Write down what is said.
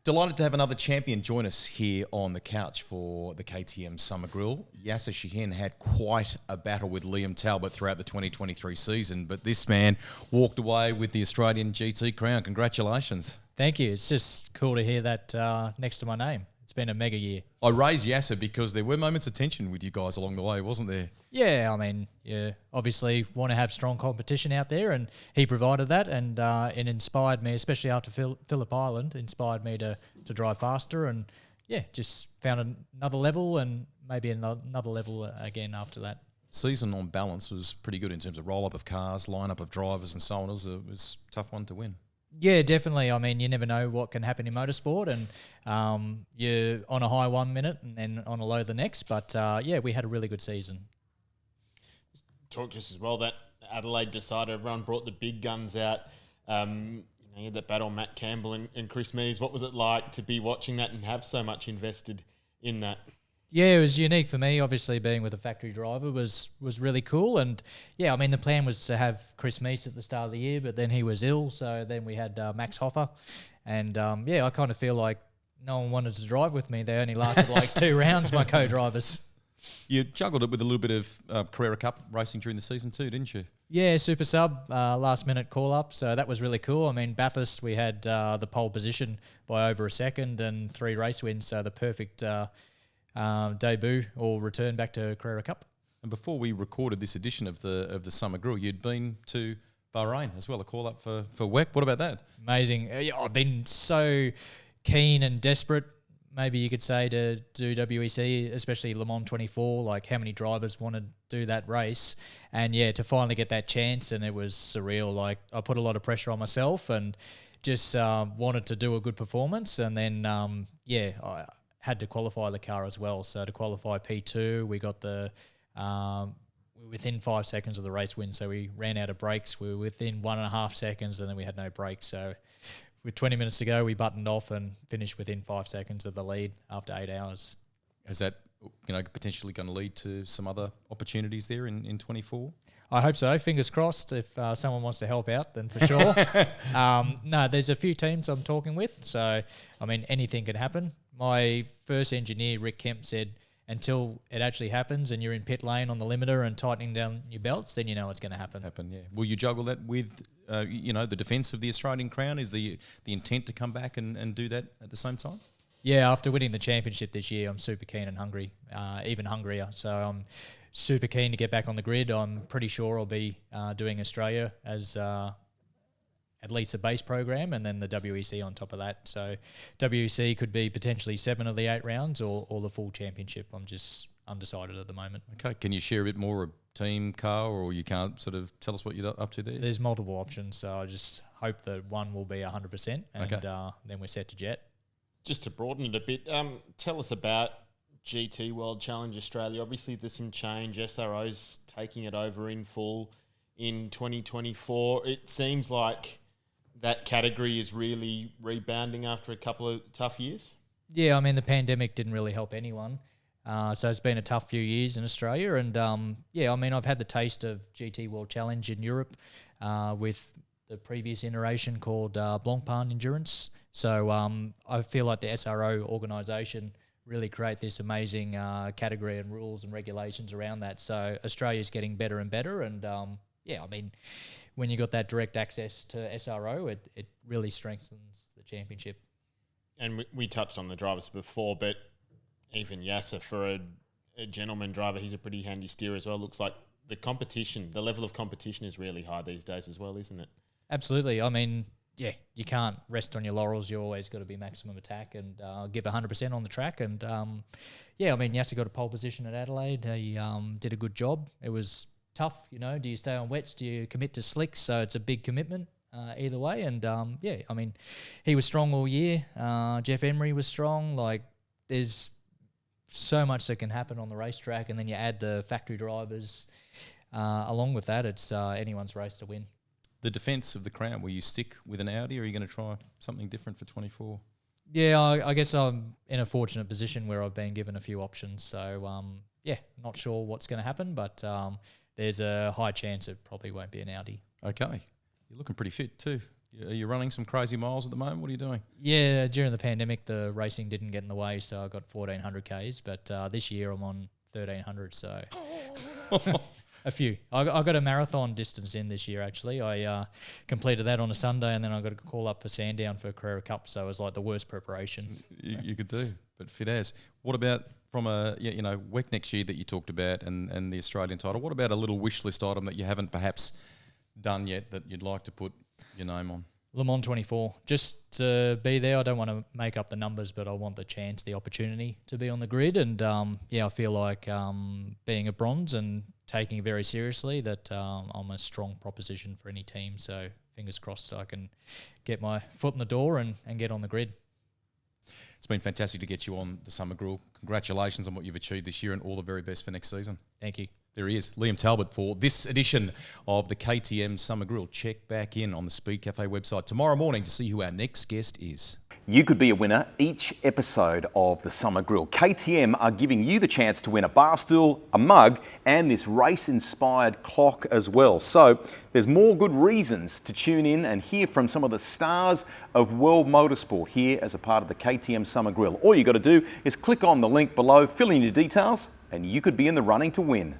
Delighted to have another champion join us here on the couch for the KTM Summer Grill. Yasser Shahin had quite a battle with Liam Talbot throughout the 2023 season, but this man walked away with the Australian GT crown. Congratulations. Thank you. It's just cool to hear that next to my name. It's been a mega year. I raised Yasser because there were moments of tension with you guys along the way, wasn't there? Yeah, I mean, you obviously want to have strong competition out there, and he provided that, and it inspired me, especially after Phillip Island, inspired me to drive faster, and yeah, just found another level and maybe another level again after that. Season on balance was pretty good in terms of roll-up of cars, line-up of drivers and so on. It was a tough one to win. Yeah, definitely. I mean, you never know what can happen in motorsport, and you're on a high 1 minute and then on a low the next. But yeah, we had a really good season. Talk just as well that Adelaide decided everyone brought the big guns out. You had that battle, Matt Campbell and Chris Mees. What was it like to be watching that and have so much invested in that? Yeah, it was unique for me. Obviously, being with a factory driver was really cool. And yeah, I mean, the plan was to have Chris Mees at the start of the year, but then he was ill. So then we had Max Hoffer. And yeah, I kind of feel like no one wanted to drive with me. They only lasted like 2 rounds, my co-drivers. You juggled it with a little bit of Carrera Cup racing during the season too, didn't you? Yeah, super sub, last minute call up. So that was really cool. I mean, Bathurst, we had the pole position by over a second and 3 race wins. So the perfect debut or return back to Carrera Cup. And before we recorded this edition of the Summer Grill, you'd been to Bahrain as well, a call up for WEC. What about that? Amazing. I've been so keen and desperate, maybe you could say, to do WEC, especially Le Mans 24, like how many drivers want to do that race. And yeah, to finally get that chance, and it was surreal. Like, I put a lot of pressure on myself and just wanted to do a good performance. And then, yeah, I had to qualify the car as well. So to qualify P2, we got within 5 seconds of the race win. So we ran out of brakes. We were within 1.5 seconds, and then we had no brakes. So with 20 minutes to go, we buttoned off and finished within 5 seconds of the lead after 8 hours. Is that potentially going to lead to some other opportunities there in 24? I hope so. Fingers crossed. If someone wants to help out, then for sure. No, there's a few teams I'm talking with. So, I mean, anything can happen. My first engineer, Rick Kemp, said until it actually happens and you're in pit lane on the limiter and tightening down your belts, then you know it's going to happen. Yeah. Will you juggle that with, the defence of the Australian crown? Is the intent to come back and do that at the same time? Yeah, after winning the championship this year, I'm super keen and hungry, even hungrier. So I'm super keen to get back on the grid. I'm pretty sure I'll be doing Australia as at least a base program, and then the WEC on top of that. So WEC could be potentially 7 of the 8 rounds or the full championship. I'm just undecided at the moment. Okay, can you share a bit more, a team, car, or you can't sort of tell us what you're up to there? There's multiple options, so I just hope that one will be 100%, and then we're set to jet. Just to broaden it a bit, tell us about GT World Challenge Australia. Obviously, there's some change. SRO's taking it over in full in 2024. It seems like that category is really rebounding after a couple of tough years. Yeah, I mean, the pandemic didn't really help anyone. So it's been a tough few years in Australia. And yeah, I mean, I've had the taste of GT World Challenge in Europe with the previous iteration called Blancpain Endurance. So I feel like the SRO organisation really create this amazing category and rules and regulations around that. So Australia's getting better and better. And yeah, I mean, when you got that direct access to SRO, it really strengthens the championship. And we touched on the drivers before, but even Yasser, for a gentleman driver, he's a pretty handy steer as well. Looks like the level of competition is really high these days as well, isn't it? Absolutely. I mean, yeah, you can't rest on your laurels. You always got to be maximum attack and give 100% on the track. And yeah, I mean, Yasser got a pole position at Adelaide. He did a good job. It was tough, do you stay on wets? Do you commit to slicks? So it's a big commitment either way. And yeah, I mean, he was strong all year. Jeff Emery was strong. Like, there's so much that can happen on the racetrack, and then you add the factory drivers along with that. It's anyone's race to win. The defence of the crown, will you stick with an Audi, or are you going to try something different for 24? Yeah, I guess I'm in a fortunate position where I've been given a few options. So yeah, not sure what's going to happen, but there's a high chance it probably won't be an Audi. Okay. You're looking pretty fit too. Are you running some crazy miles at the moment? What are you doing? Yeah, during the pandemic, the racing didn't get in the way, so I got 1,400 Ks. But this year I'm on 1,300, so a few. I got a marathon distance in this year, actually. I completed that on a Sunday, and then I got a call up for Sandown for Carrera Cup, so it was like the worst preparation. You could do, but fit as. What about from a, WEC next year that you talked about and the Australian title? What about a little wish list item that you haven't perhaps done yet that you'd like to put your name on? Le Mans 24, just to be there. I don't want to make up the numbers, but I want the chance, the opportunity to be on the grid. And I feel like being a bronze and taking it very seriously, that I'm a strong proposition for any team. So fingers crossed I can get my foot in the door and get on the grid. It's been fantastic to get you on the Summer Grill. Congratulations on what you've achieved this year, and all the very best for next season. Thank you. There he is, Liam Talbot, for this edition of the KTM Summer Grill. Check back in on the Speed Cafe website tomorrow morning to see who our next guest is. You could be a winner each episode of the Summer Grill. KTM are giving you the chance to win a bar stool, a mug, and this race-inspired clock as well. So there's more good reasons to tune in and hear from some of the stars of world motorsport here as a part of the KTM Summer Grill. All you got to do is click on the link below, fill in your details, and you could be in the running to win.